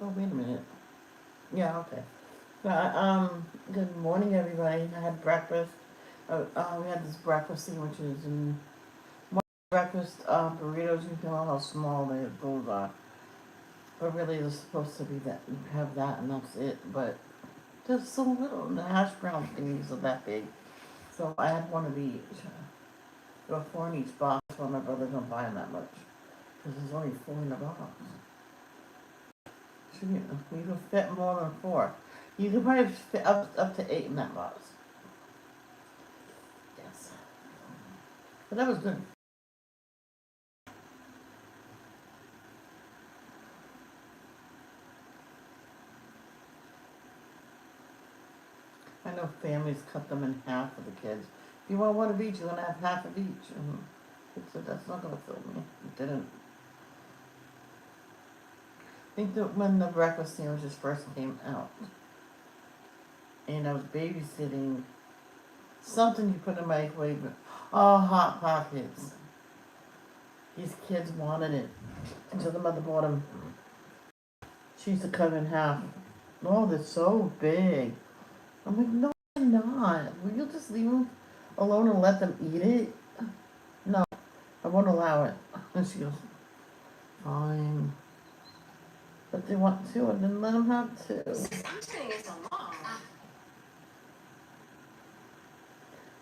Oh, wait a minute. Yeah, okay. Good morning, everybody. I had breakfast. We had this breakfast sandwiches and breakfast burritos. You can know how small those are. But really, they're supposed to be that you have that and that's it. But they're so little. And the hash brown thingies are that big. So I had one of each. There were four in each box. Well, my brother don't buy them that much because there's only four in the box. So you can fit more than four. You can probably fit up to eight in that box. Yes. But that was good. I know families cut them in half for the kids. If you want one of each, you're gonna have half of each. And I said, that's not gonna fill me. It didn't. I think that when the breakfast sandwiches first came out, and I was babysitting, something you put in the microwave, oh, Hot Pockets. These kids wanted it. And so the mother bought them. She used to cut them in half. Oh, they're so big. I'm like, no, they're not. Will you just leave them alone and let them eat it? No, I won't allow it. And she goes, fine. But they want two, and then let them have two.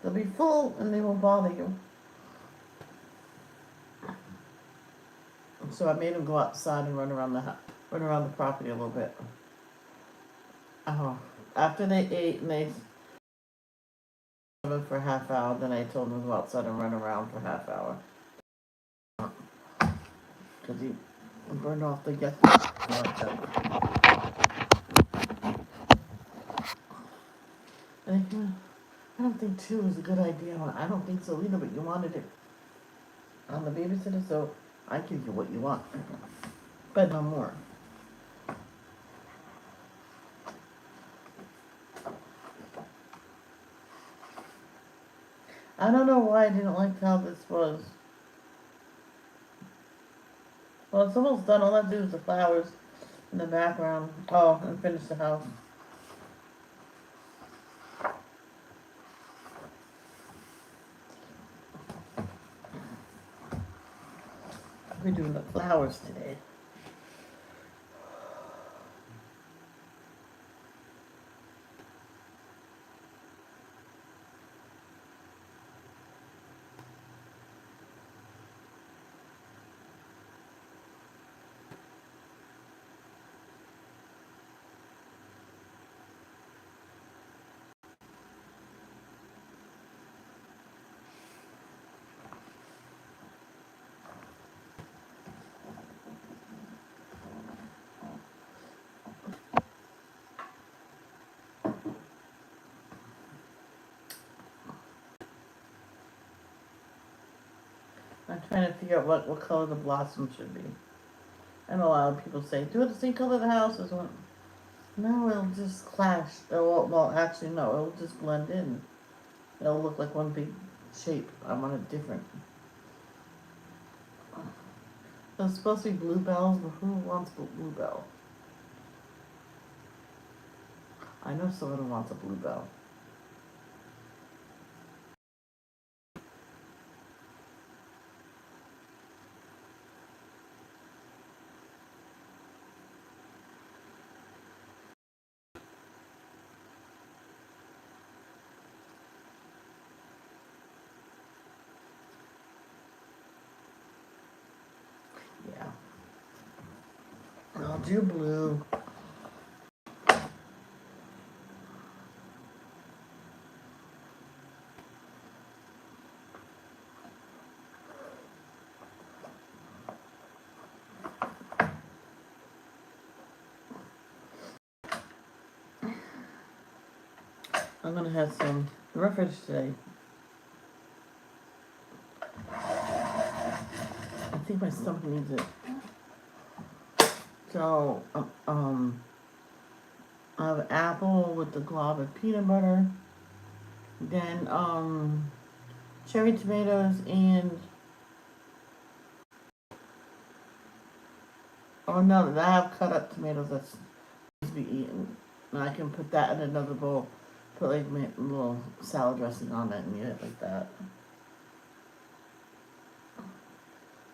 They'll be full, and they won't bother you. So I made them go outside and run around the property a little bit. Oh, after they ate and they for a half hour, then I told them to go outside and run around for a half hour. Because he burned off the gas. I don't think two is a good idea. I don't think so either, but you wanted it. I'm the babysitter, so I give you what you want. But no more. I don't know why I didn't like how this was. Well, it's almost done. All I do is the flowers in the background. Oh, and finish the house. We're doing the flowers today. I'm trying to figure out what color the blossom should be. I know a lot of people say, do it the same color the house is. No, it'll just clash. Well, actually, no, it'll just blend in. It'll look like one big shape. I want it different. There's supposed to be bluebells, but who wants bluebell? I know someone wants a bluebell. Yeah. I'll do blue. I'm gonna have some roughage today. I think my stomach needs it. So, I have apple with the glob of peanut butter. Then, cherry tomatoes and Oh no, I have cut up tomatoes that's supposed to be eaten. And I can put that in another bowl, put like a little salad dressing on it and eat it like that.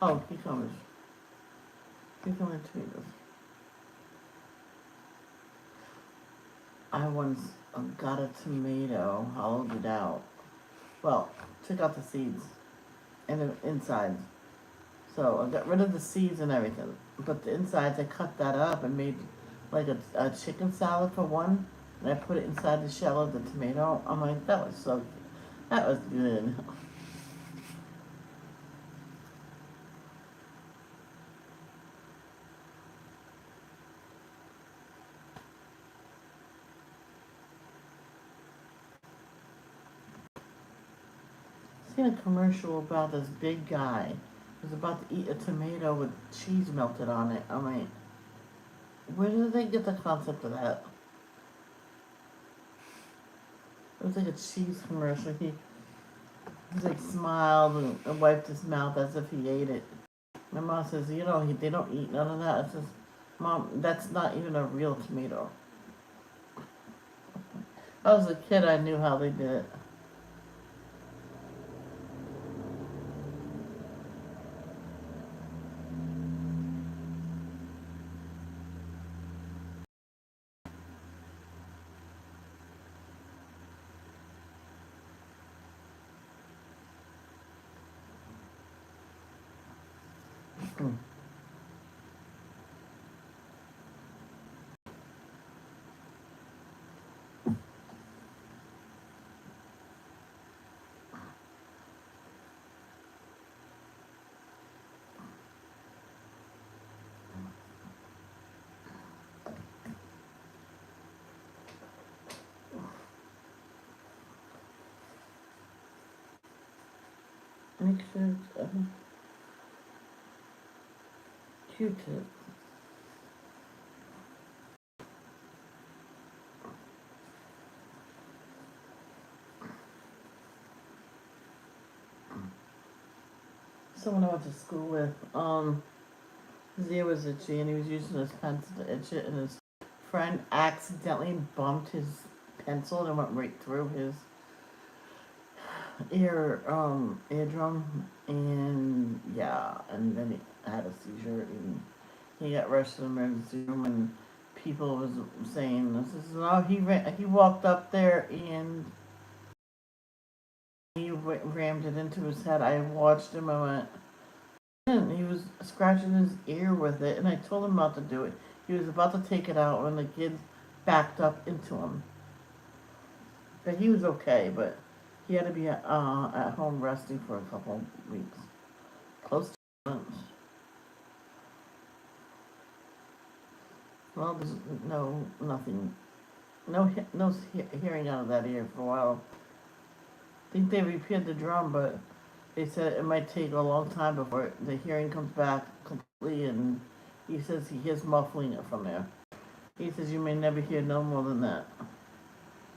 Oh, cucumbers. Cucumber tomatoes. I once got a tomato, hollowed it out. Well, took out the seeds and the insides. So I got rid of the seeds and everything. But the insides, I cut that up and made like a chicken salad for one. And I put it inside the shell of the tomato. I'm like, that was so, that was good. Seen a commercial about this big guy who's about to eat a tomato with cheese melted on it. I'm like, where did they get the concept of that? It was like a cheese commercial. He like smiled and wiped his mouth as if he ate it. My mom says, they don't eat none of that. I says, Mom, that's not even a real tomato. I was a kid, I knew how they did it. Hmm. Make sure it's Q-tip. Someone I went to school with, his ear was itchy and he was using his pencil to itch it, and his friend accidentally bumped his pencil and went right through his eardrum, and yeah, and then he had a seizure and he got rushed to the emergency room, and people was saying, this is, no, he walked up there and he rammed it into his head. I watched him, I went, and he was scratching his ear with it, and I told him not to do it. He was about to take it out when the kids backed up into him. But he was okay, but he had to be at home resting for a couple of weeks. Close to months. Well, there's nothing, no hearing out of that ear for a while. I think they repaired the drum, but they said it might take a long time before the hearing comes back completely, and he says he hears muffling it from there. He says you may never hear no more than that.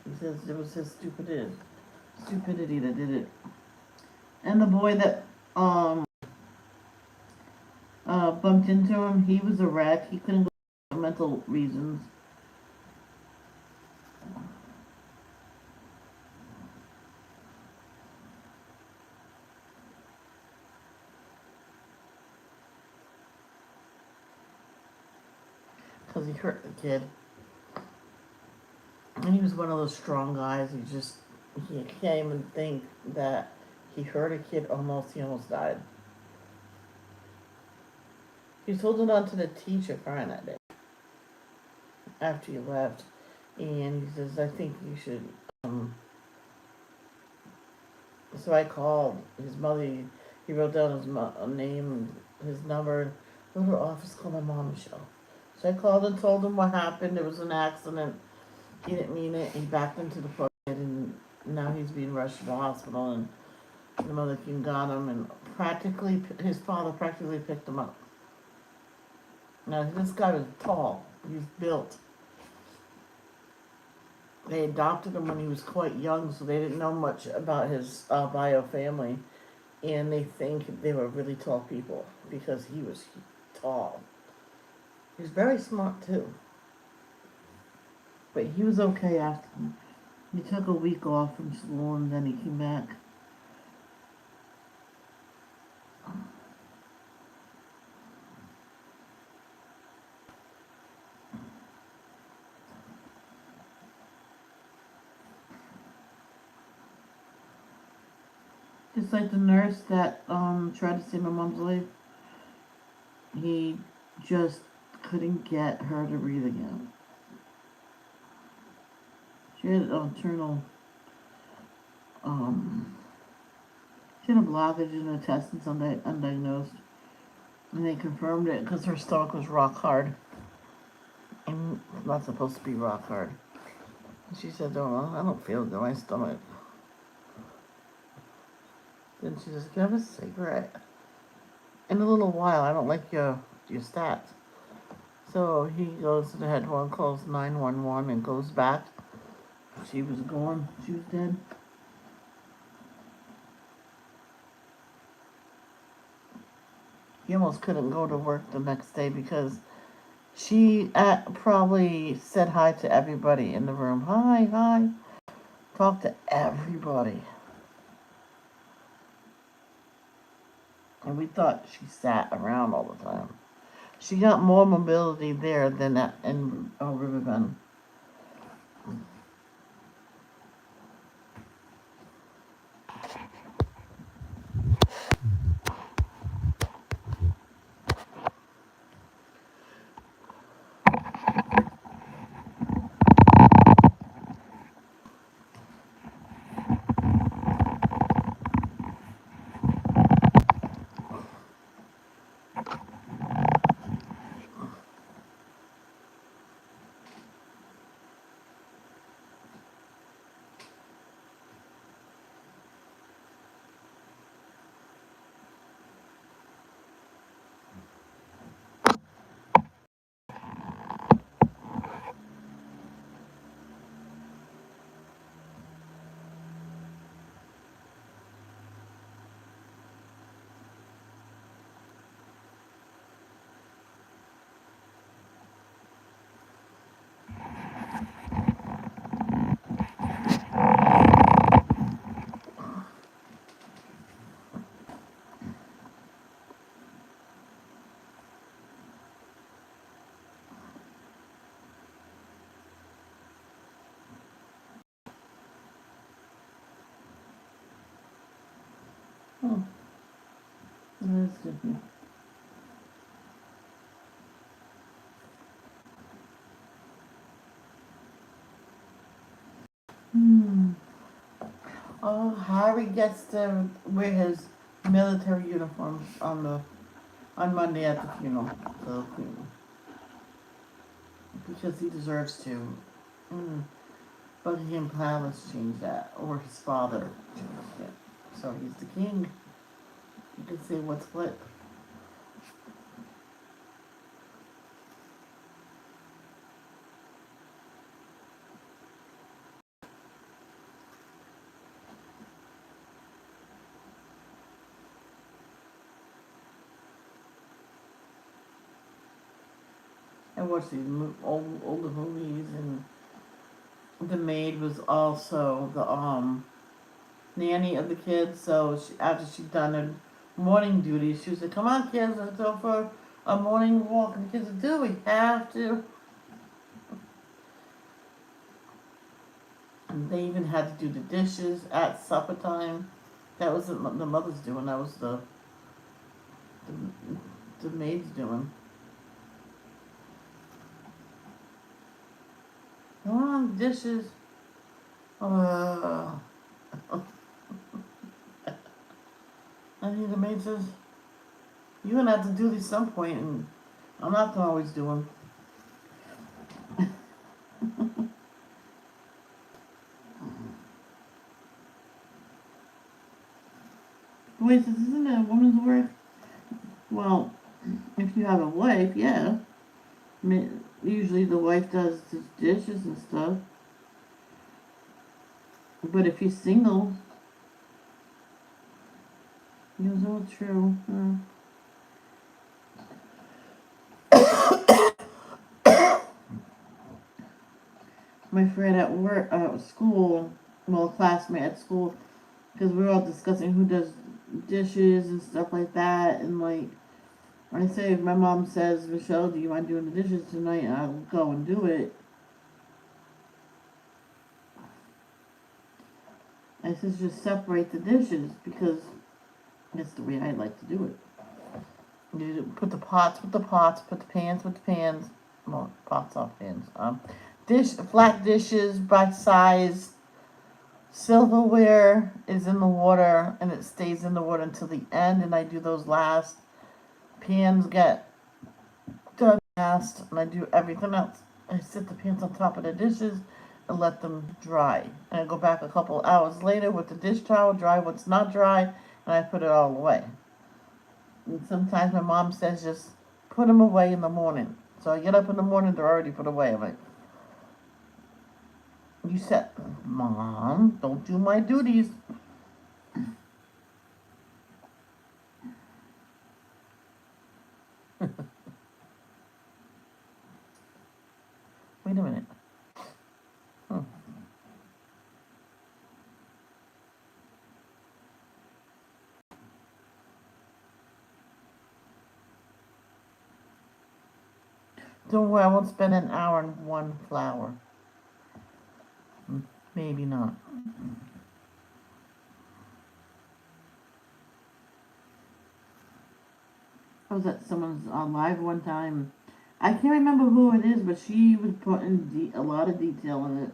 He says it was his stupidity that did it. And the boy that bumped into him, he was a wreck. He couldn't go for mental reasons. Because he hurt the kid. And he was one of those strong guys. He can't even think that he hurt a kid he almost died. He was holding on to the teacher crying that day after he left. And he says, I think you should, so I called his mother. He wrote down his name, his number. Go to her office, call my mom, Michelle. So I called and told him what happened. It was an accident. He didn't mean it. He backed into the post, and now he's being rushed to the hospital, and the mother came got him, and his father practically picked him up. Now, this guy was tall. He's built. They adopted him when he was quite young, so they didn't know much about his bio family, and they think they were really tall people because he was tall. He's very smart too. But he was okay after. He took a week off from school and then he came back. Just like the nurse that tried to save my mom's life. He just couldn't get her to breathe again. She had internal she had a blockage in her intestines undiagnosed. And they confirmed it because her stomach was rock hard. And it's not supposed to be rock hard. And she said, "Oh, I don't feel good in my stomach." Then she says, "Can I have a cigarette?" In a little while, I don't like your stats. So he goes to the head one, calls 911 and goes back. She was gone. She was dead. He almost couldn't go to work the next day because she probably said hi to everybody in the room. Hi, hi. Talked to everybody. And we thought she sat around all the time. She got more mobility there than in Riverbend. Oh, that's different. Oh, Harry gets to wear his military uniforms on Monday at the funeral, the Queen, because he deserves to. Mm. Buckingham Palace changed that, or his father changed it. So he's the king. You can say what's what. I watched these older movies, and the maid was also the nanny of the kids. So after she'd done her morning duty, she was like, "Come on, kids, let's go for a morning walk." And the kids said, "Do we have to?" And they even had to do the dishes at supper time. That was the mother's doing. That was the maid's doing. Come on, dishes. Uh, and the maid says, "You're gonna have to do these some point," and I'm not gonna always do them. Wait, says, "Isn't it a woman's work?" Well, if you have a wife, yeah. I mean, usually the wife does the dishes and stuff. But if you're single, it's all true. my friend at work, school, well, a classmate at school, because we were all discussing who does dishes and stuff like that. And like, I say, if my mom says, Michelle, do you mind doing the dishes tonight? I'll go and do it. I says, just separate the dishes because that's the way I like to do it. You put the pots with the pots, put the pans with the pans. Well, pots off pans. Flat dishes by size. Silverware is in the water and it stays in the water until the end, and I do those last. Pans get done last, and I do everything else. I sit the pans on top of the dishes and let them dry. And I go back a couple hours later with the dish towel, dry what's not dry, and I put it all away. And sometimes my mom says just put them away in the morning. So I get up in the morning, they're already put away. I'm like, you said, Mom, don't do my duties. Wait a minute. Don't worry, I won't spend an hour on one flower. Maybe not. I was at someone's on live one time. I can't remember who it is, but she was putting a lot of detail in it.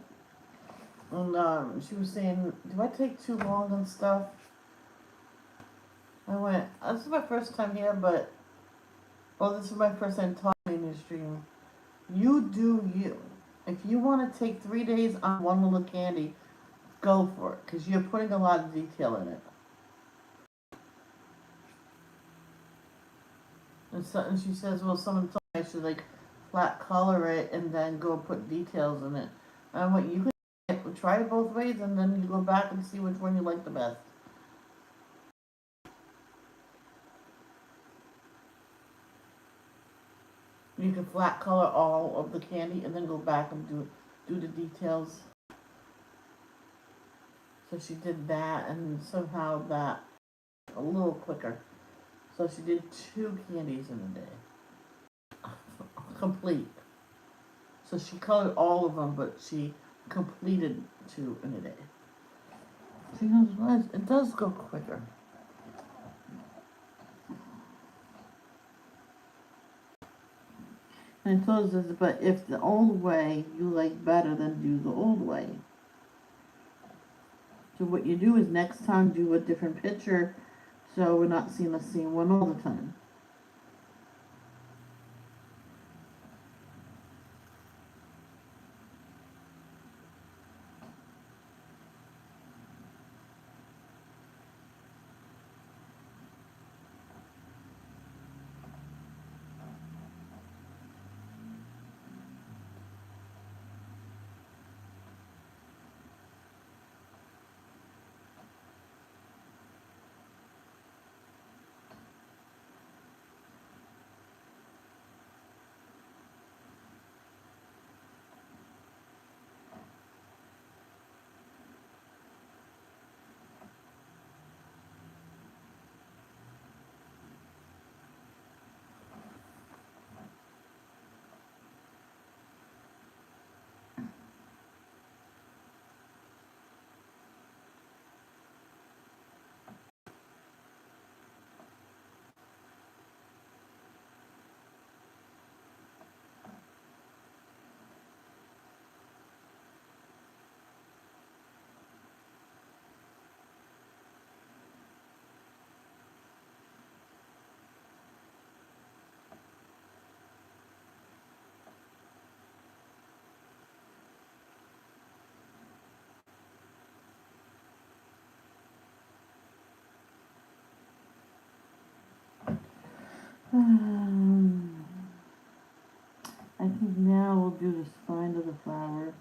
And she was saying, do I take too long and stuff? I went, this is my first time here, but, well, this is my first time talking in your stream. You do you. If you want to take 3 days on one little candy, go for it, because you're putting a lot of detail in it. And she says, well, someone told me I should, like, flat color it and then go put details in it. And I went, you can try it both ways, and then you go back and see which one you like the best. You can flat color all of the candy and then go back and do the details. So she did that, and somehow that a little quicker. So she did 2 candies in a day. Complete. So she colored all of them, but she completed 2 in a day. She goes, it does go quicker. And I told her, but if the old way you like better, then do the old way. So what you do is next time do a different picture, so we're not seeing the same one all the time. I think now we'll do the spine of the flower.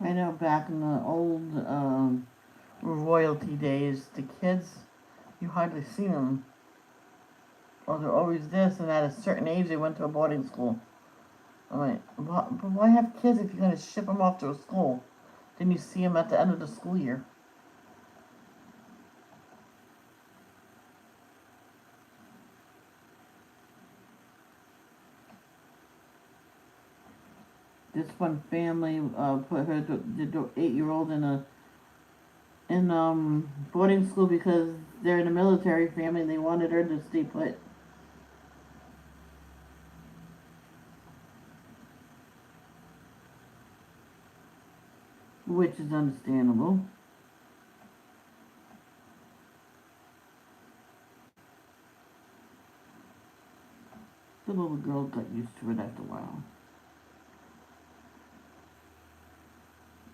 I know back in the old royalty days, the kids, you hardly see them. Or they're always this, and at a certain age they went to a boarding school. I'm like, but why have kids if you're going to ship them off to a school? Then you see them at the end of the school year. This one family put the 8-year-old in boarding school because they're in a military family. They wanted her to stay put, which is understandable. The little girl got used to it after a while.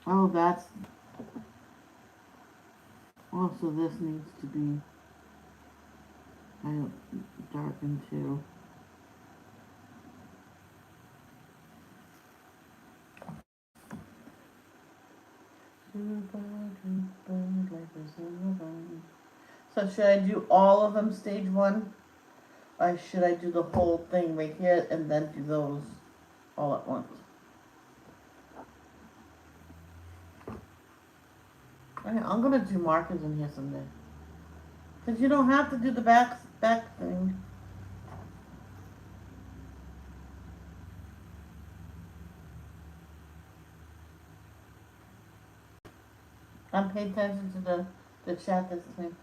Oh, that's also this needs to be darkened too. So should I do all of them stage 1? Or should I do the whole thing right here and then do those all at once? I'm gonna do markers in here someday. Cause you don't have to do the back thing. I'm paying attention to the chat this time.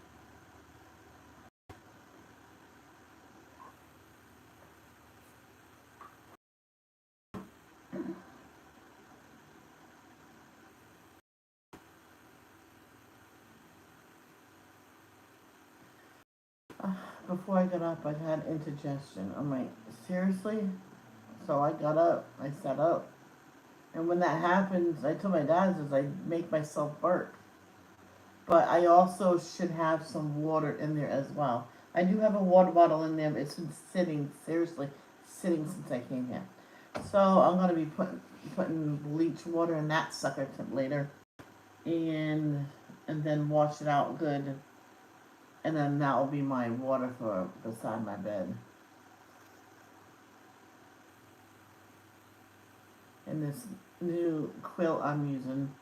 Before I got up, I had indigestion. I'm like, seriously? So I got up, I sat up. And when that happens, I told my dad, I make myself burp. But I also should have some water in there as well. I do have a water bottle in there. It's been sitting, seriously, sitting since I came here. So I'm going to be putting bleach water in that sucker later. And then wash it out good. And then that will be my water for beside my bed. And this new quilt I'm using.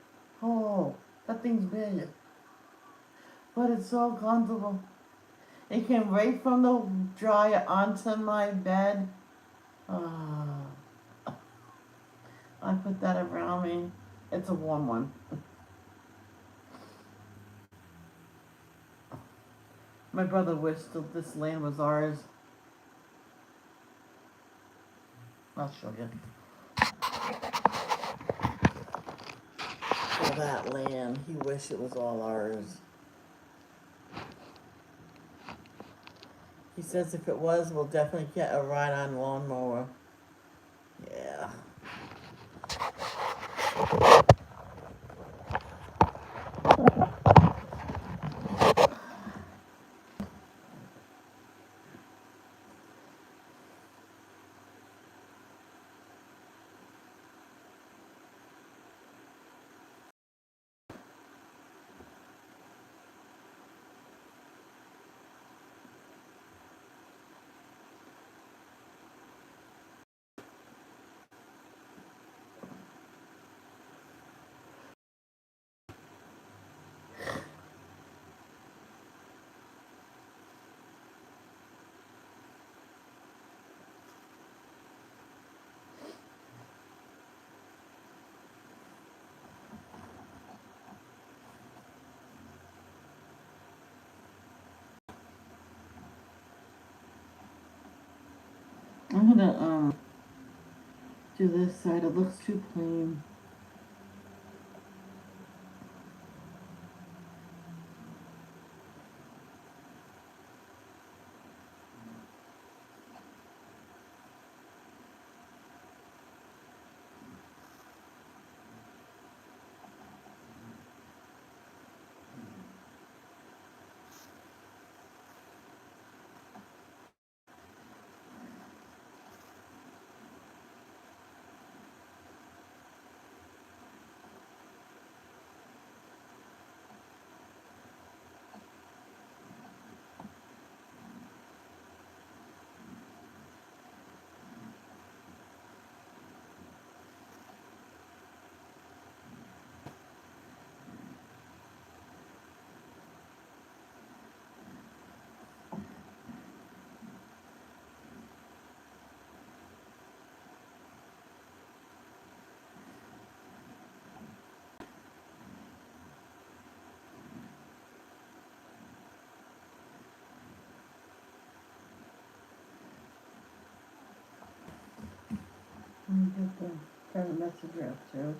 Oh, that thing's big. But it's so comfortable. It came right from the dryer onto my bed. I put that around me. It's a warm one. My brother wished that this land was ours. I'll show you. For that land, he wished it was all ours. He says if it was, we'll definitely get a ride-on lawnmower. Yeah. I'm gonna do this side. It looks too plain. get the turn the message out too.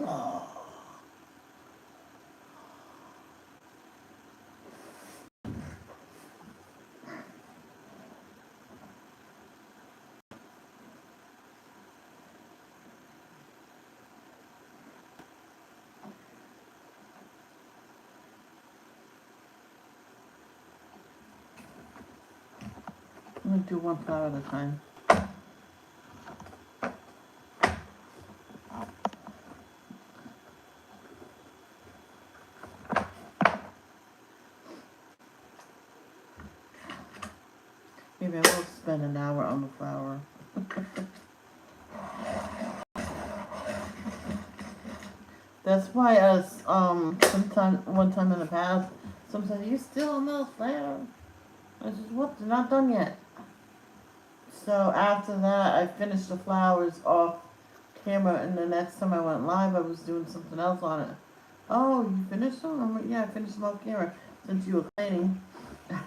Oh. I'm gonna do one flower at a time. Maybe I will spend an hour on the flower. That's why one time in the past, sometimes you still on those flowers. I said, what? They're not done yet. So after that, I finished the flowers off camera, and the next time I went live, I was doing something else on it. Oh, you finished them? I'm like, yeah, I finished them off camera since you were cleaning. Yeah.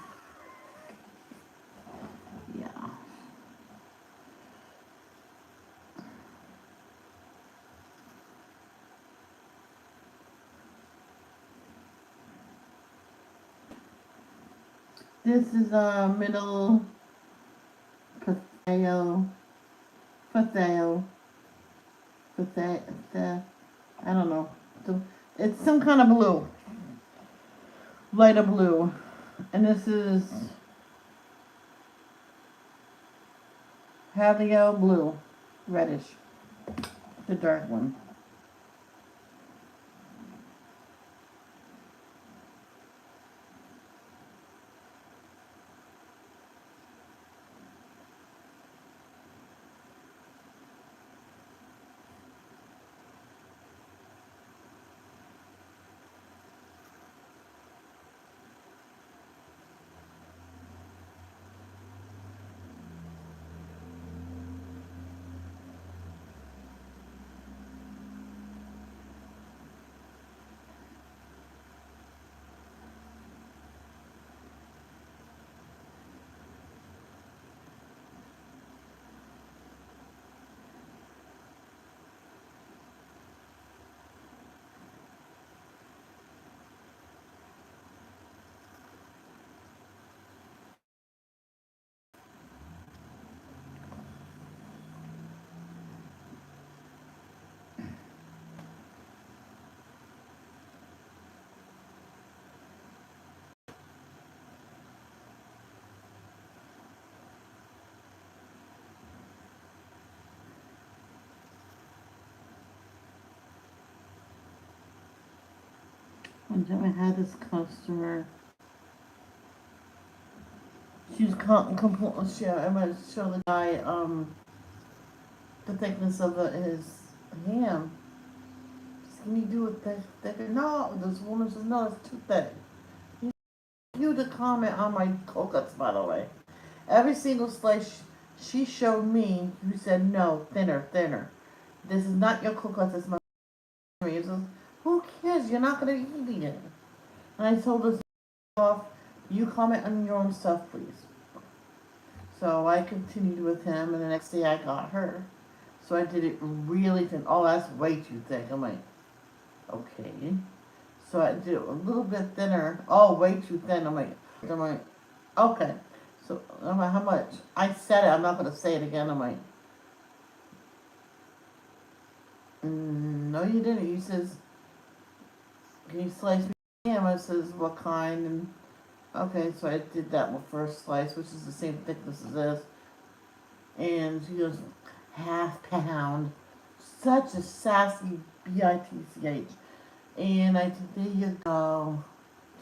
This is middle Patheo. I don't know. It's some kind of blue. Lighter blue. And this is Paleo blue. Reddish. The dark one. One time I had this customer. She's completely. I'm gonna show the guy the thickness of his ham. Can you do it thicker? No, this woman says no, it's too thick. You to comment on my cold cuts, by the way. Every single slice she showed me, you said no, thinner, thinner. This is not your cookbook, this is my reasons. Who cares? You're not going to eat it. And I told her off, you comment on your own stuff, please. So I continued with him, and the next day I got her. So I did it really thin. Oh, that's way too thick. I'm like, okay. So I did it a little bit thinner. Oh, way too thin. I'm like, okay. So I'm like, how much? I said it. I'm not gonna say it again. I'm like, no, you didn't. He says, can you slice me ham? I says, what kind? And okay, so I did that first slice, which is the same thickness as this. And she goes, half pound. Such a sassy bitch. And I said, there you go.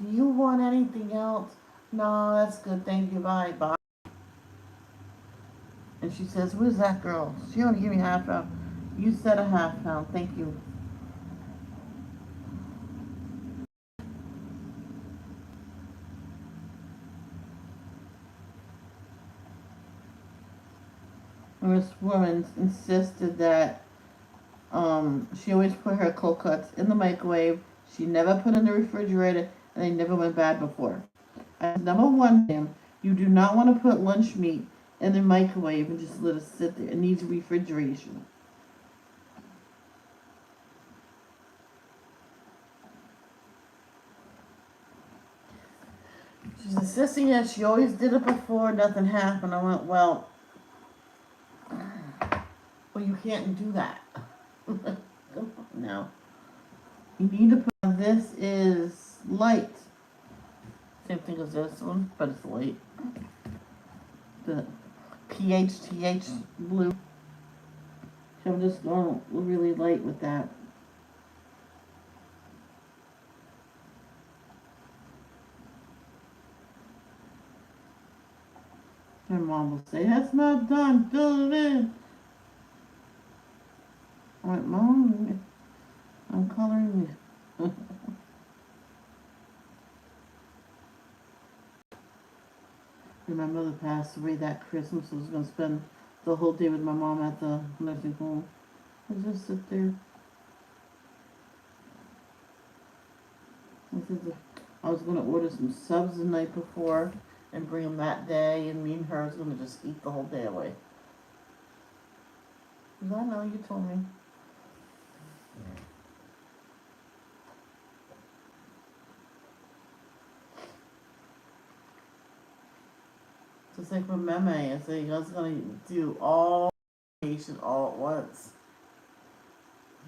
Do you want anything else? No, that's good. Thank you. Bye. Bye. And she says, who's that girl? She only gave me half pound. You said a half pound. Thank you. And this woman insisted that she always put her cold cuts in the microwave. She never put in the refrigerator, and they never went bad before. Number one, ma'am, you do not want to put lunch meat in the microwave and just let it sit there. It needs refrigeration. She's insisting that she always did it before, nothing happened. I went, well, you can't do that. Come on now. You need to put, this is light. Same thing as this one, but it's light. The PHTH blue. So I'm just going really light with that. My mom will say, that's not done, fill it in. I went, Mom, I'm coloring it. When my mother passed away that Christmas, I was going to spend the whole day with my mom at the nursing home. I just sit there. I was going to order some subs the night before and bring them that day, and me and her was going to just eat the whole day away. I know, you told me. Just like with Meme, I said, I was going to do all patient all at once.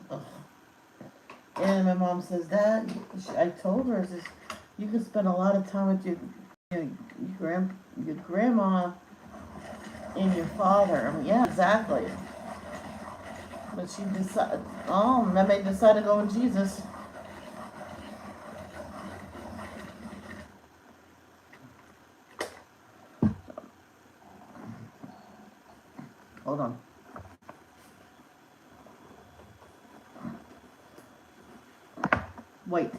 Ugh. And my mom says, that, I told her, I says, you can spend a lot of time with your grandma and your father. I mean, yeah, exactly. But she decided, Meme decided to go with Jesus. Hold on. Wait.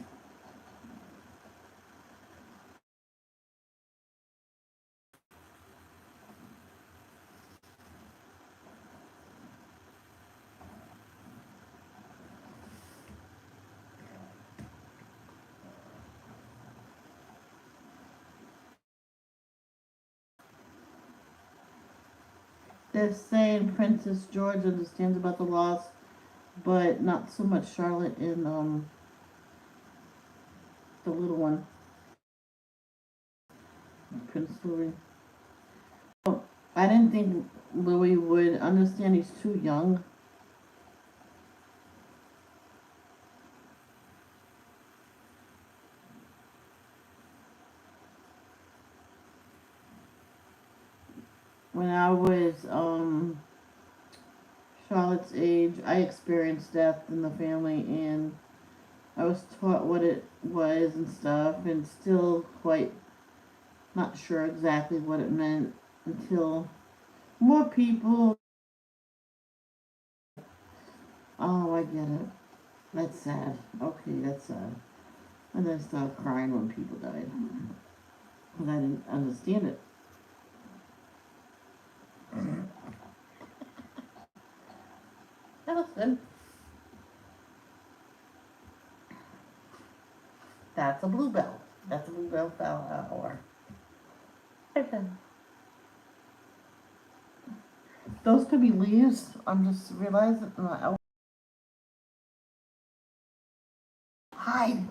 They're saying Princess George understands about the loss, but not so much Charlotte and the little one, Prince Louis. Oh, I didn't think Louis would understand. He's too young. When I was Charlotte's age, I experienced death in the family, and I was taught what it was and stuff, and still quite not sure exactly what it meant until more people. Oh, I get it. That's sad. Okay, that's sad. And then I started crying when people died. Because I didn't understand it. That was good. That's a bluebell. That's a bluebell flower. Okay. Those could be leaves. I'm just realizing. Hide.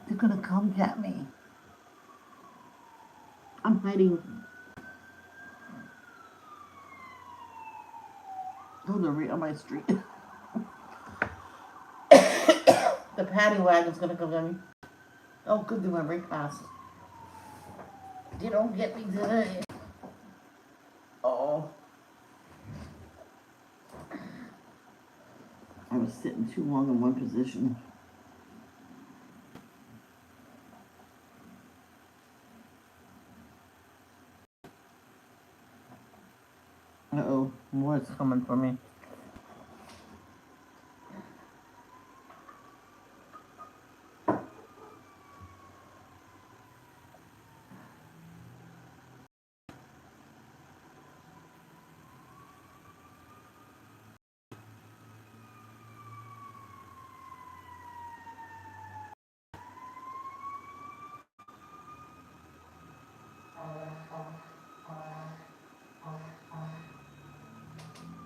They're gonna come get me. I'm hiding. Oh, they're right on my street. The paddy wagon's gonna come get me. Oh, good, they went right past. They don't get me today. Oh. I was sitting too long in one position. Uh-oh, more is coming for me.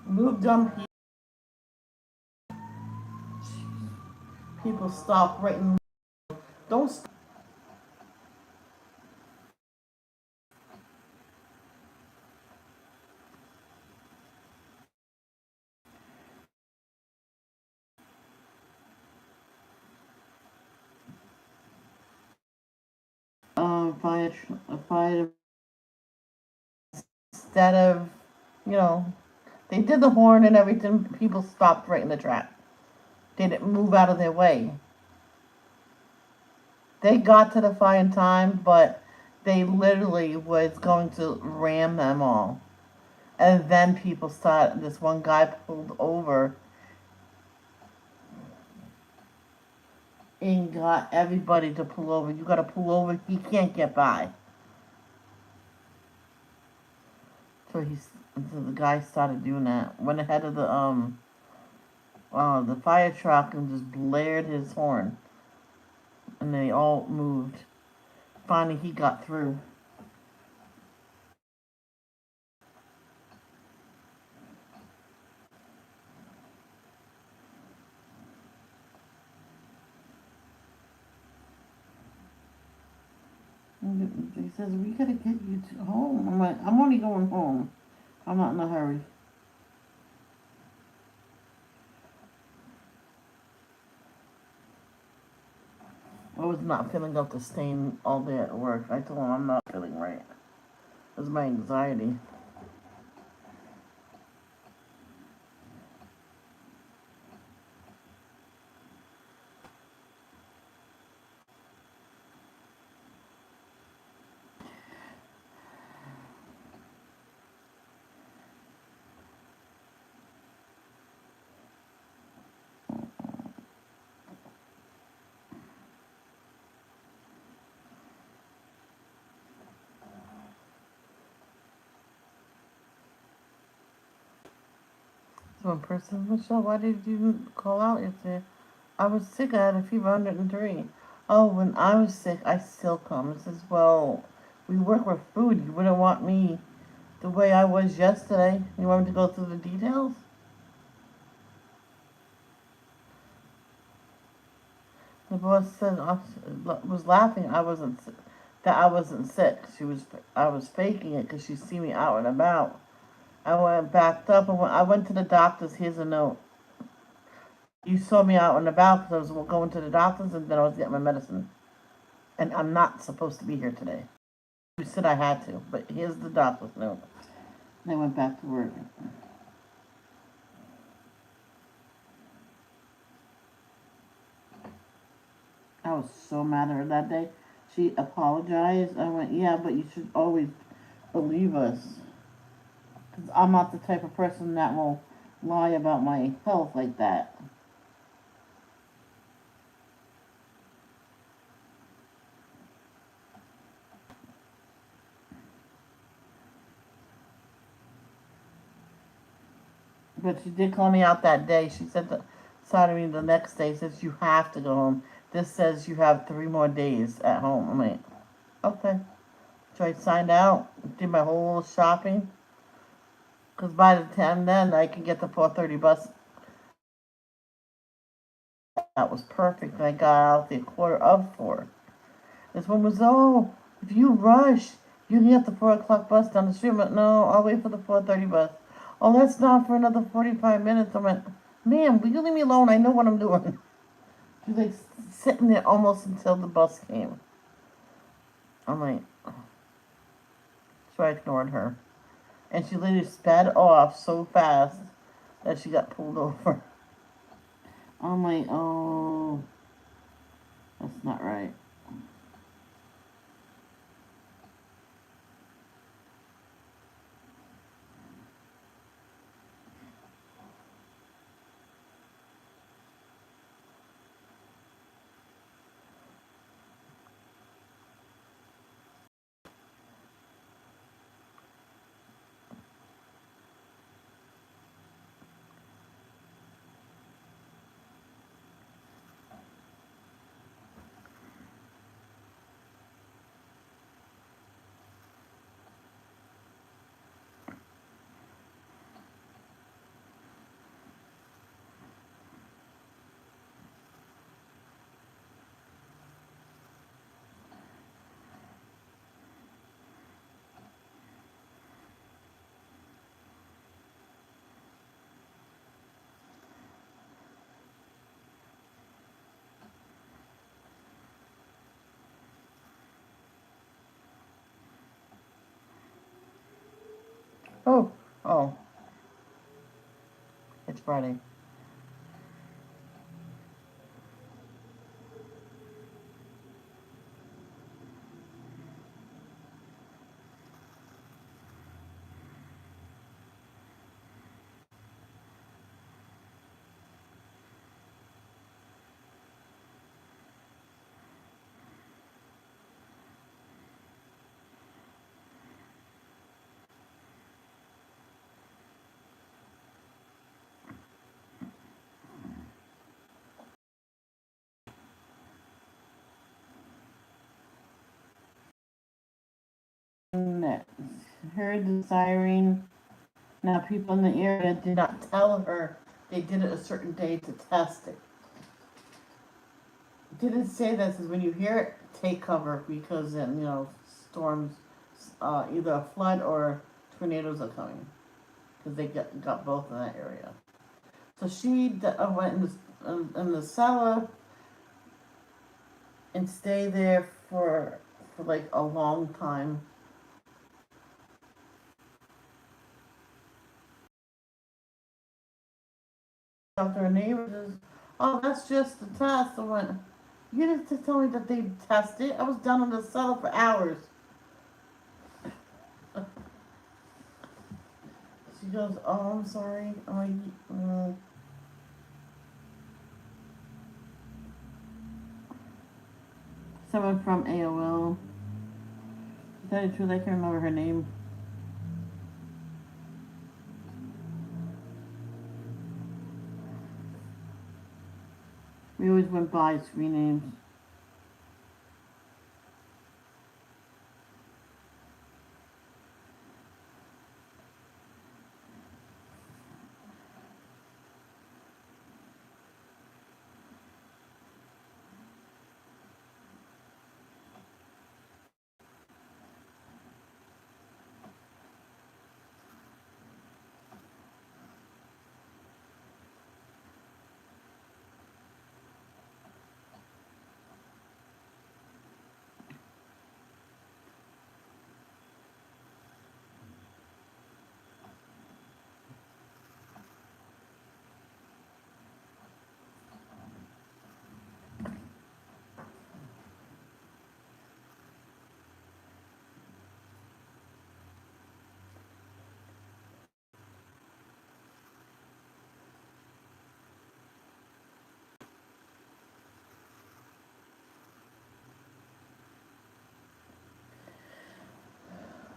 Move dumb people stop right in. Don't stop. Fire, instead of, you know, they did the horn and everything. People stopped right in the track. They didn't move out of their way. They got to the fire in time, but they literally was going to ram them all. And then people started, this one guy pulled over and got everybody to pull over. You gotta pull over, he can't get by. So the guy started doing that. Went ahead of the fire truck and just blared his horn. And they all moved. Finally, he got through. He says, we gotta get you to home. I'm like, I'm only going home. I'm not in a hurry. I was not feeling up to staying all day at work. I told him I'm not feeling right. It was my anxiety. So one person, Michelle, why did you call out yesterday? I was sick. I had a fever, 103. Oh, when I was sick, I still come. It says, well, we work with food. You wouldn't want me the way I was yesterday. You want me to go through the details? The boss said was laughing. That I wasn't sick. I was faking it because she see me out and about. I went backed up and I went to the doctor's. Here's a note. You saw me out and about because I was going to the doctor's and then I was getting my medicine. And I'm not supposed to be here today. You said I had to, but here's the doctor's note. And I went back to work. I was so mad at her that day. She apologized. I went, yeah, but you should always believe us. Because I'm not the type of person that will lie about my health like that. But she did call me out that day. She said to me the next day, says you have to go home. This says you have 3 more days at home. I'm like, okay. So I signed out, did my whole shopping. Because by the time then, I can get the 4:30 bus. That was perfect. And I got out the 4:15. This one was, oh, if you rush, you can get the 4 o'clock bus down the street. But no, I'll wait for the 4:30 bus. Oh, that's not for another 45 minutes. I went, ma'am, will you leave me alone? I know what I'm doing. She was like sitting there almost until the bus came. I'm like, so I ignored her. And she literally sped off so fast that she got pulled over. I'm like, oh, that's not right. Oh, oh, it's Friday. Next, heard the siren. Now, people in the area did not tell her they did it a certain day to test it. Didn't say this is when you hear it, take cover because then storms, either a flood or tornadoes are coming because they got both in that area. So she went in the cellar and stayed there for like a long time. After her neighbors, oh, that's just the test. I went, you didn't tell me that they tested. I was down in the cellar for hours. She goes, oh, I'm sorry. I'm like, someone from AOL. To tell you the truth, I can't remember her name. We always went by screen names.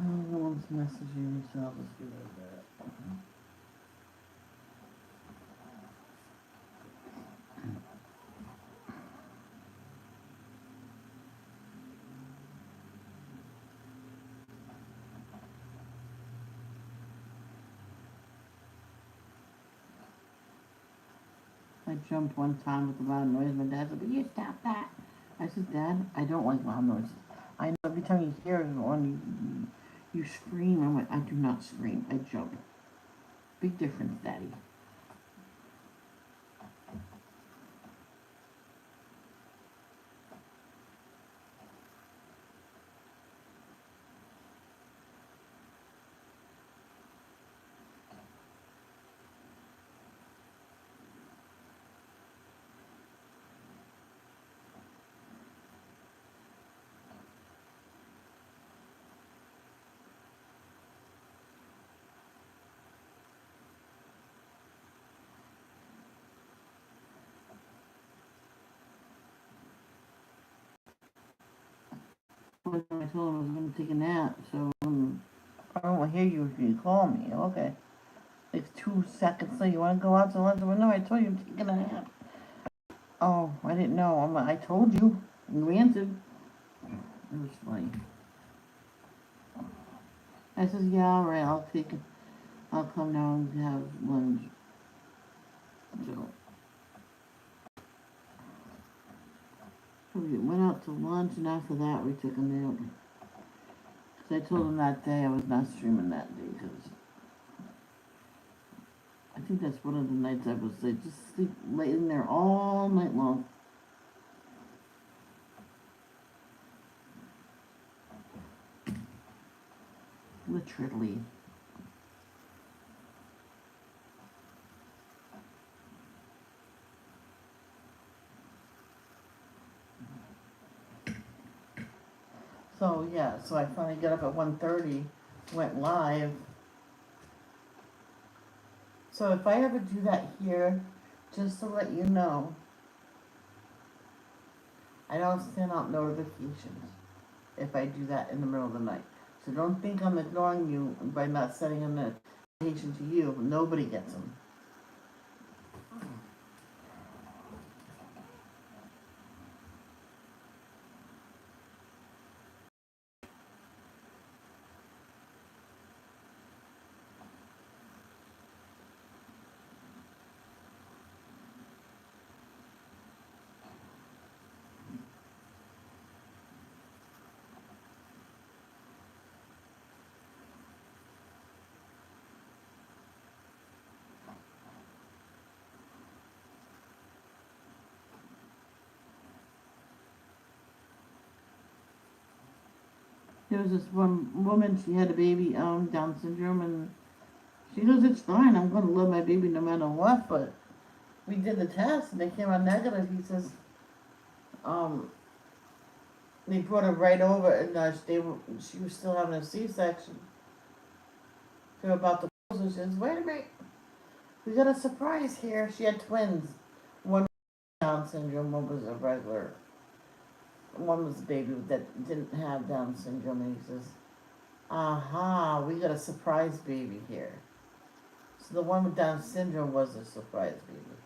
Oh, no one's messaging me, so I'll just give it that. I jumped one time with a loud noise. My dad said, "Will you stop that?" I said, "Dad, I don't like loud noises. I know every time you hear one, you scream." I'm like, "I do not scream. I jump." Big difference, Daddy. I told him I was going to take a nap, so I don't hear you if you call me. Okay. Like 2 seconds. So you want to go out to lunch? No, I told you I'm taking a nap. Oh, I didn't know. I told you. You answered. It was funny. I says, yeah, all right, I'll come down and have lunch. So we went out to lunch, and after that we took a nap. Because I told him that day I was not streaming that day, because I think that's one of the nights I just sleep late in there all night long. Literally. So yeah, so I finally got up at 1:30, went live. So if I ever do that here, just to let you know, I don't send out notifications if I do that in the middle of the night. So don't think I'm ignoring you by not sending a notification to you. Nobody gets them. There was this one woman, she had a baby, Down syndrome, and she goes, "It's fine, I'm gonna love my baby no matter what," but we did the test and they came out negative. He says, um, they brought her right over and she was still having a C-section. They were about to close her. She says, "Wait a minute, we got a surprise here." She had twins. One was Down syndrome, one was a regular. One was a baby that didn't have Down syndrome, and he says, "Aha, we got a surprise baby here." So the one with Down syndrome was a surprise baby.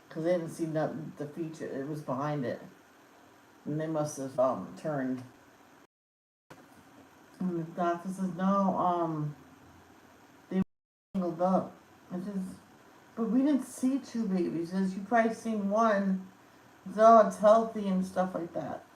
Because they didn't see the feature, it was behind it. And they must have turned. And the doctor says, "No, they were tangled up." I says, "But we didn't see two babies." He says, "You probably seen one. So it's healthy and stuff like that."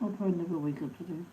I'll probably never wake up today.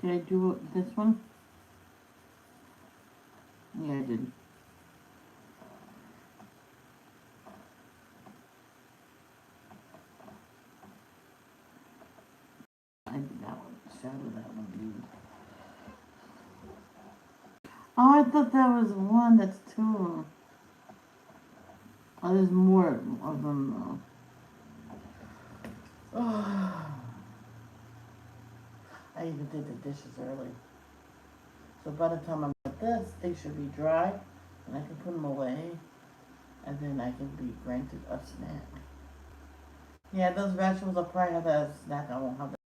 Did I do this one? Yeah, I did. I did that one. Shadow that one, dude. Oh, I thought that was one. That's two. Oh, there's more of them though. I even did the dishes early. So by the time I'm at this, they should be dry, and I can put them away, and then I can be granted a snack. Yeah, those vegetables, I'll probably have that as a snack. I won't have that.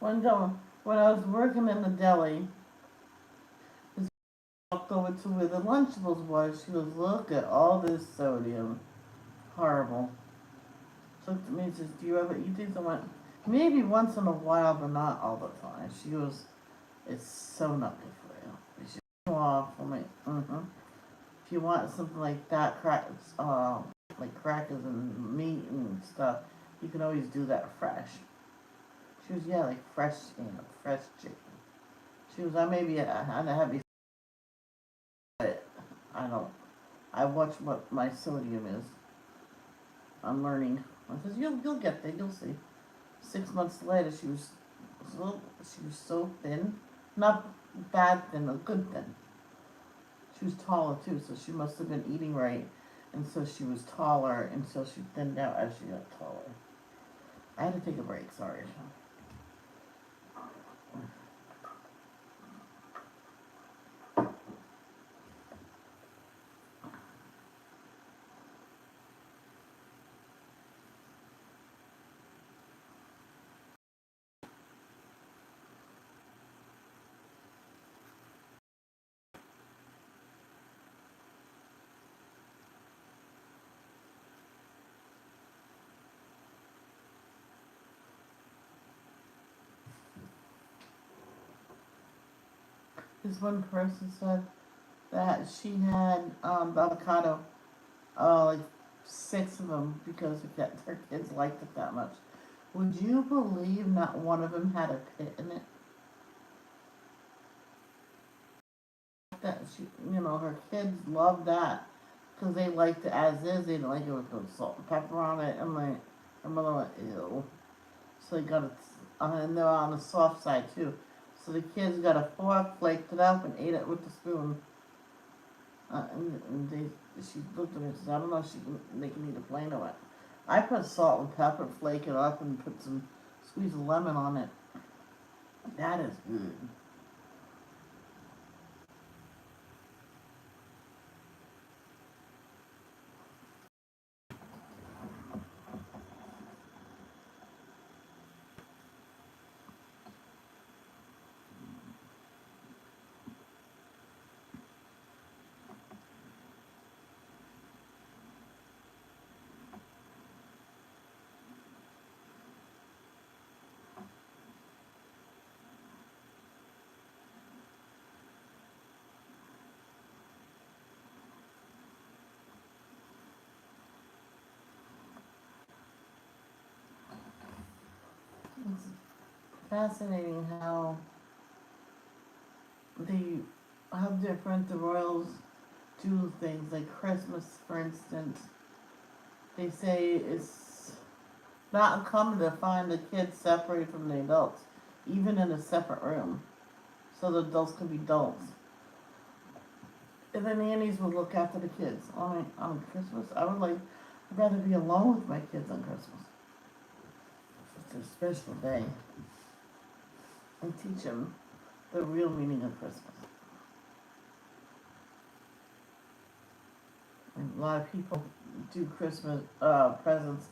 One time, when I was working in the deli, this walked over to where the Lunchables was. She was, look at all this sodium. Horrible. She looked at me and says, do you ever eat these? I went, maybe once in a while, but not all the time. She goes, it's so not good for you. It should go off. I'm like, mm-hmm. If you want something like that, like crackers and meat and stuff, you can always do that fresh. She was, yeah, like fresh, fresh chicken. She was, I maybe on a heavy, but I don't. I watch what my sodium is. I'm learning. I says, you'll get there. You'll see. 6 months later, she was so thin, not bad thin, a good thin. She was taller too, so she must have been eating right, and so she was taller, and so she thinned out as she got taller. I had to take a break. Sorry. This one person said that she had the avocado, like 6 of them because her kids liked it that much. Would you believe not one of them had a pit in it? That she, her kids loved that because they liked it as is. They didn't like it with the salt and pepper on it. And her mother went, ew. So they got it, and they're on the soft side too. So the kids got a fork, flaked it up, and ate it with the spoon. She looked at me and said, I don't know if they can eat a plain of it. I put salt and pepper, flake it up, and put some squeeze of lemon on it. That is good. It's fascinating how different the royals do things. Like Christmas, for instance, they say it's not uncommon to find the kids separated from the adults, even in a separate room, so the adults can be adults. And the nannies will look after the kids. On Christmas, I'd rather be alone with my kids on Christmas. It's a special day. And teach them the real meaning of Christmas. And a lot of people do Christmas presents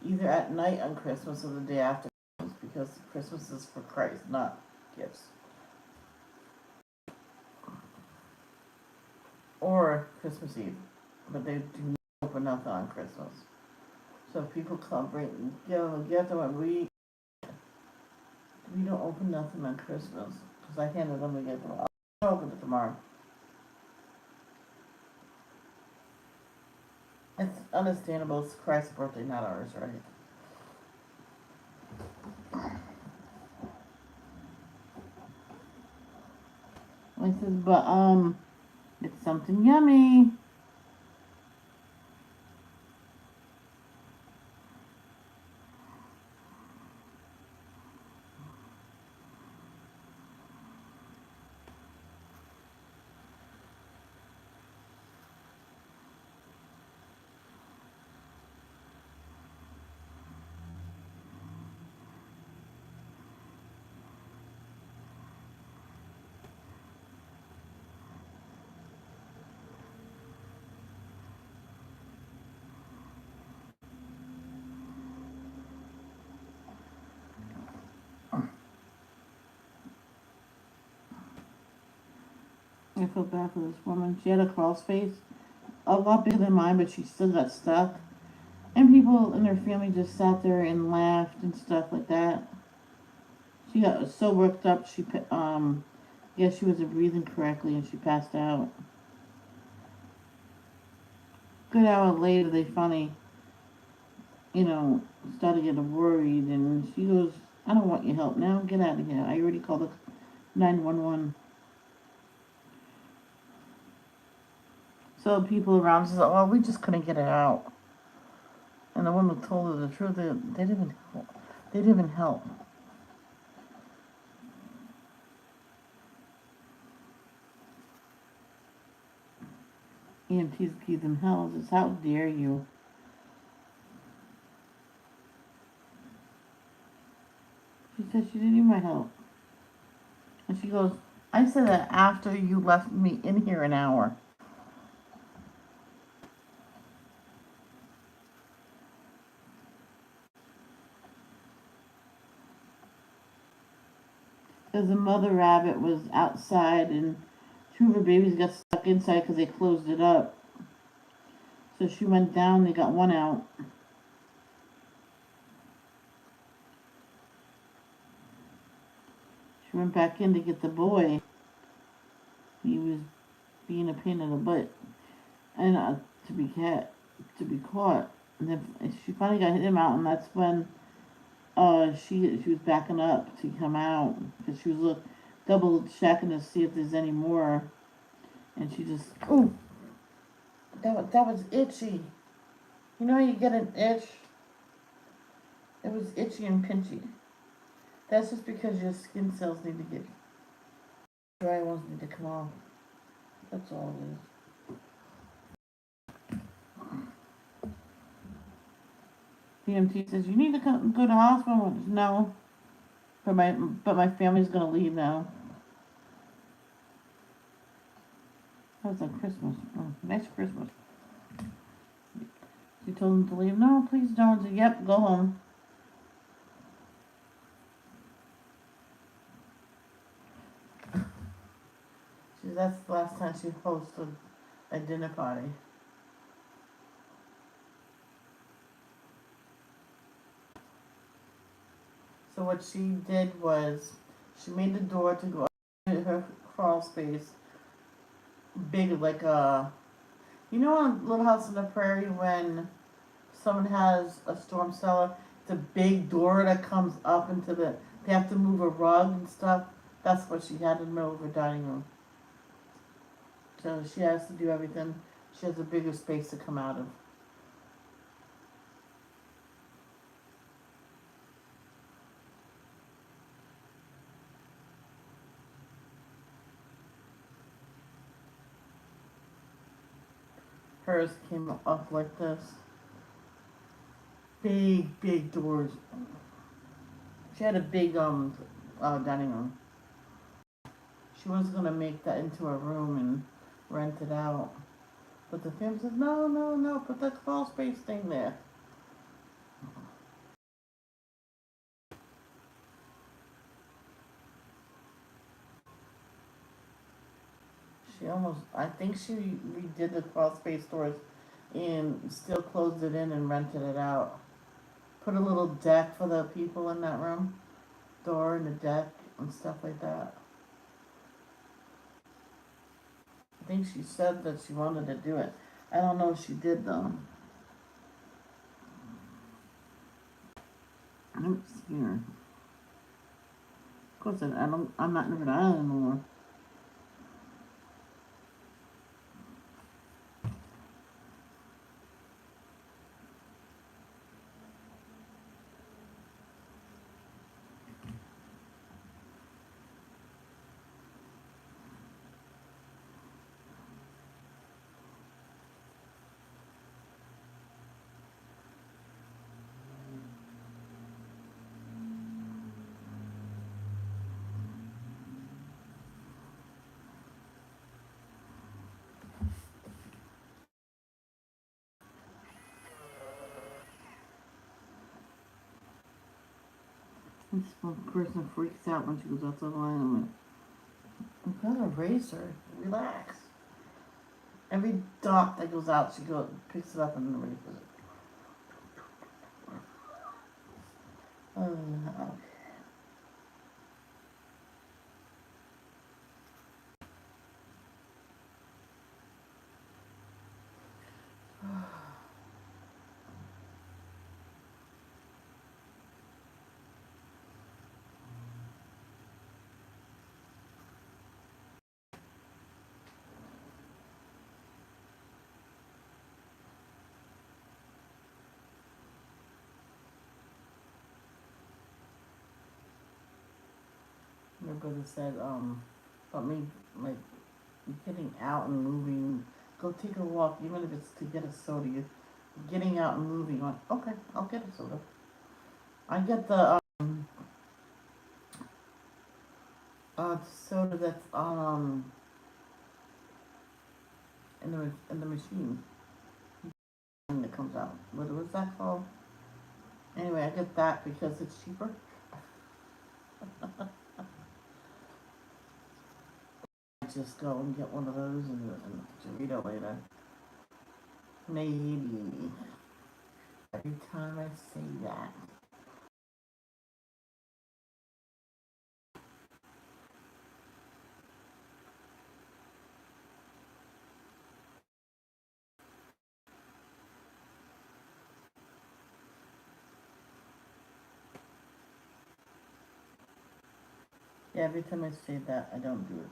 either at night on Christmas or the day after Christmas because Christmas is for Christ, not gifts. Or Christmas Eve, but they do not open nothing on Christmas. So if people come get them, and we don't open nothing on Christmas because I handed them to get them. I'll open it tomorrow. It's understandable. It's Christ's birthday, not ours, right? I says, but it's something yummy. I feel bad for this woman. She had a crawl space, a lot bigger than mine, but she still got stuck. And people in her family just sat there and laughed and stuff like that. She got so worked up. Guess she wasn't breathing correctly, and she passed out. Good hour later, they finally, started getting worried, and she goes, "I don't want your help now. Get out of here. I already called the 911." So people around said, "Oh, we just couldn't get it out." And the woman told her the truth. They didn't even help. They didn't even help. EMTs give them hell. Says, "How dare you?" She said she didn't need my help. And she goes, "I said that after you left me in here an hour." Because the mother rabbit was outside and two of her babies got stuck inside because they closed it up. So she went down, they got one out. She went back in to get the boy. He was being a pain in the butt. And to be caught. And then she finally got him out, and that's when she was backing up to come out because she was double checking to see if there's any more, and she just that was itchy. You know how you get an itch? It was itchy and pinchy. That's just because your skin cells need to get dry ones need to come off. That's all it is. PMT says you need to go to the hospital. No, but my family's gonna leave now. That was on Christmas. Oh, nice Christmas. She told them to leave. No, please don't. Said, yep, go home. That's the last time she hosted a dinner party. So what she did was she made the door to go into her crawl space big, like on Little House on the Prairie when someone has a storm cellar, it's a big door that comes up into they have to move a rug and stuff. That's what she had in the middle of her dining room. So she has to do everything. She has a bigger space to come out of. Hers came up like this. Big doors. She had a big dining room. She was gonna make that into a room and rent it out. But the family said, no, put that crawl space thing there. She I think she redid the crawl space stores and still closed it in and rented it out. Put a little deck for the people in that room, door and a deck and stuff like that. I think she said that she wanted to do it. I don't know if she did though. I don't see her. Of course, I'm not in Rhode Island anymore. This one person freaks out when she goes outside the line. I'm gonna raise her. Relax. Every dot that goes out, she picks it up and raises it. Okay. My brother said, about me, like, getting out and moving. Go take a walk, even if it's to get a soda. You're getting out and moving. I'm like, okay, I'll get a soda. I get the soda that's on in the machine that comes out. What was that called? Anyway, I get that because it's cheaper. I just go and get one of those and a Dorito later. Maybe. Every time I say that. Yeah, every time I say that, I don't do it.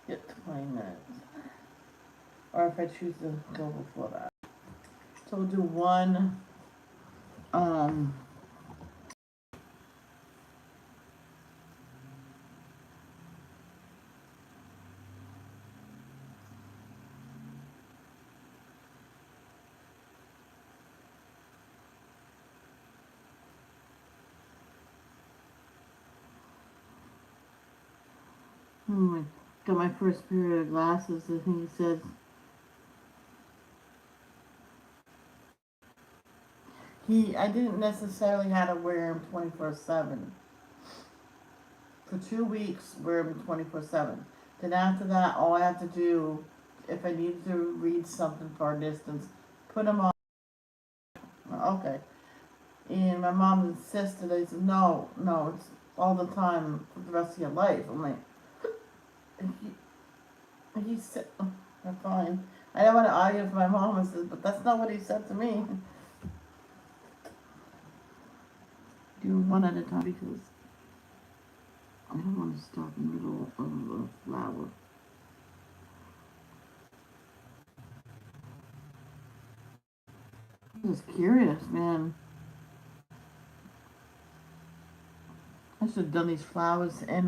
Get 20 minutes. Or if I choose to go before that. So we'll do one, um, got my first pair of glasses and he says, I didn't necessarily have to wear them 24/7. For 2 weeks, wear them 24/7. Then after that, all I have to do, if I need to read something for a distance, put them on. Okay. And my mom and sister, they said, no, it's all the time for the rest of your life. I'm like, he said, oh, I'm fine. I don't want to argue with my mom, I said, but that's not what he said to me. Do one at a time because I don't want to stop in the middle of a flower. I'm just curious, man. I should have done these flowers in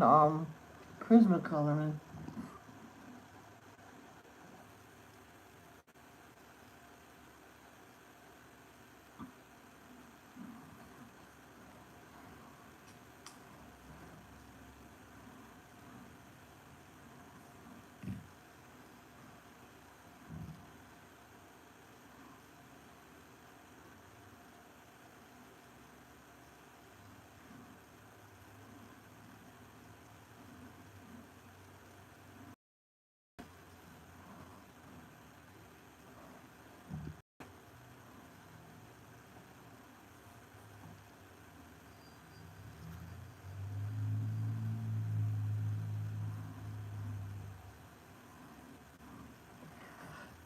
Prismacolor.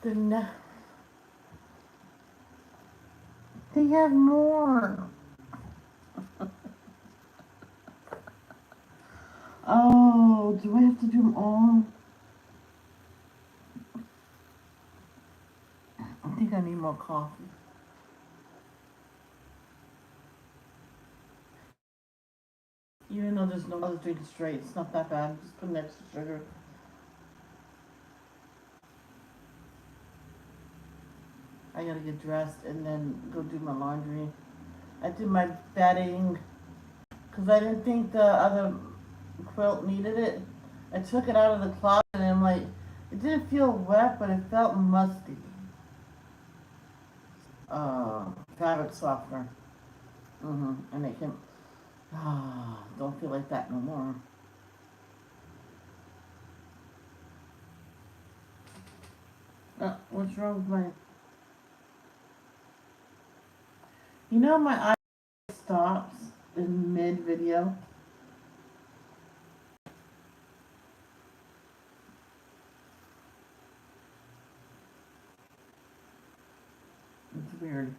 Then they have more. Oh, do I have to do them all? I think I need more coffee. Even though there's no other drink straight, it's not that bad. Just put an extra sugar. I gotta get dressed and then go do my laundry. I did my bedding because I didn't think the other quilt needed it. I took it out of the closet and I'm like, it didn't feel wet, but it felt musty. Fabric softener. And it can, don't feel like that no more. What's wrong with my, you know my eye stops in mid video? It's weird.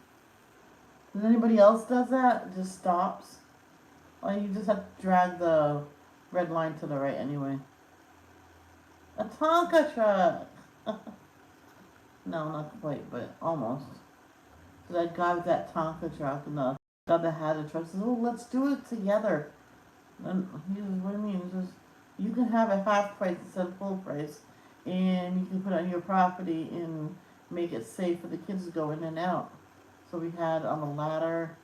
Does anybody else does that? It just stops? Well, you just have to drag the red line to the right anyway. A Tonka truck! No, not quite, but almost. So that guy with that Tonka truck and the guy that had the truck says, oh, let's do it together. And he says, what do you mean? He says, you can have a half price instead of full price, and you can put it on your property and make it safe for the kids to go in and out. So we had on the ladder,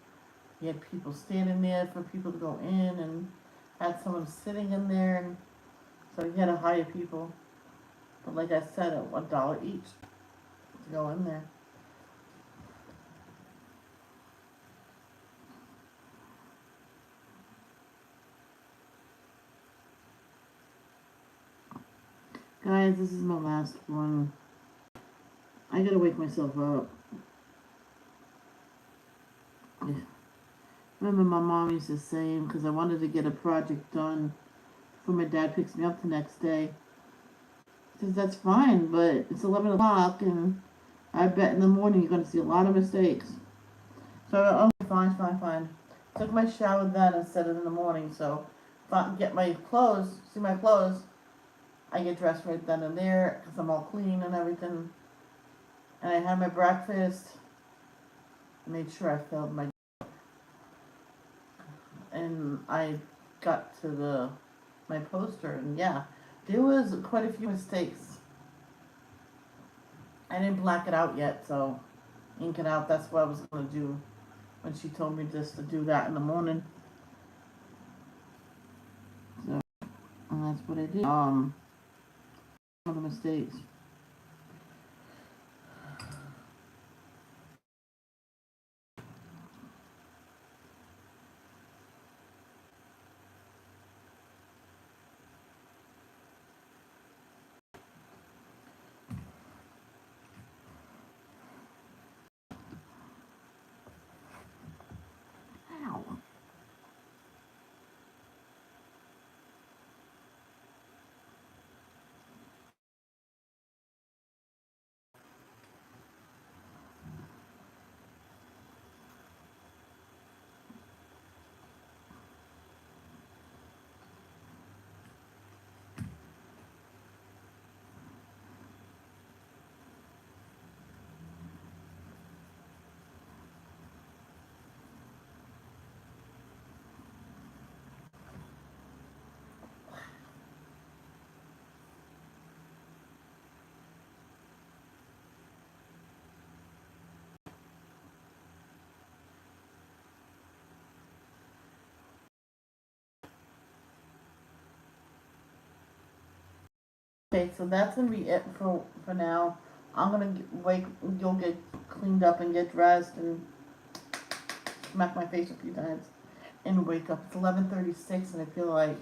he had people standing there for people to go in, and had someone sitting in there, and so he had to hire people. But like I said, at $1 each to go in there. Guys, this is my last one. I gotta wake myself up. Remember my mom used to say, because I wanted to get a project done before my dad picks me up the next day. She says, that's fine, but it's 11 o'clock, and I bet in the morning you're going to see a lot of mistakes. So, okay, fine. Took my shower then instead of in the morning, so if I get my clothes, see my clothes, I get dressed right then and there, because I'm all clean and everything. And I had my breakfast, made sure I filled my, and I got to my poster, and yeah, there was quite a few mistakes. I didn't black it out yet, so ink it out, that's what I was going to do when she told me just to do that in the morning. So, and that's what I did. One of the mistakes. Okay, so that's gonna be it for now. I'm gonna wake. You'll get cleaned up and get dressed and smack my face a few times and wake up. It's 11:36 and I feel like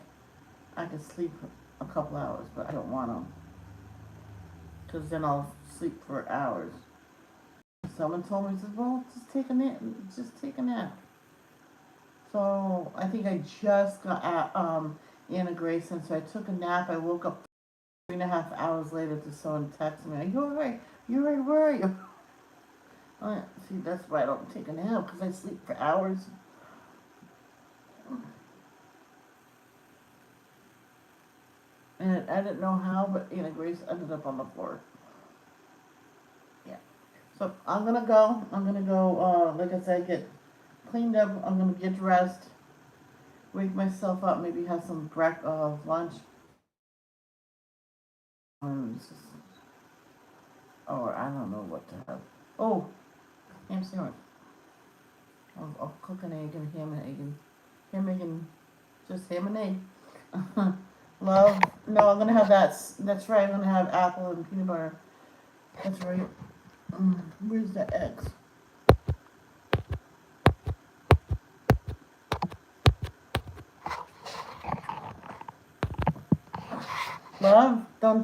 I can sleep a couple hours, but I don't want to, because then I'll sleep for hours. Someone told me, says, well, just take a nap. Just take a nap. So I think I just got at Anna Grayson, so I took a nap. I woke up 3.5 hours later to someone text me, "Are you alright? You alright? Where are you?" See, that's why I don't take a nap, because I sleep for hours. And I didn't know how, but Anna Grace ended up on the floor. Yeah. So I'm gonna go. Like I said, get cleaned up. I'm gonna get dressed, wake myself up, maybe have some lunch. Just, or I don't know what to have. Oh, ham sandwich. I'll cook an egg and ham and just ham and egg. Love. No, I'm gonna have that. That's right. I'm gonna have apple and peanut butter. That's right. Where's the eggs? Love. Don't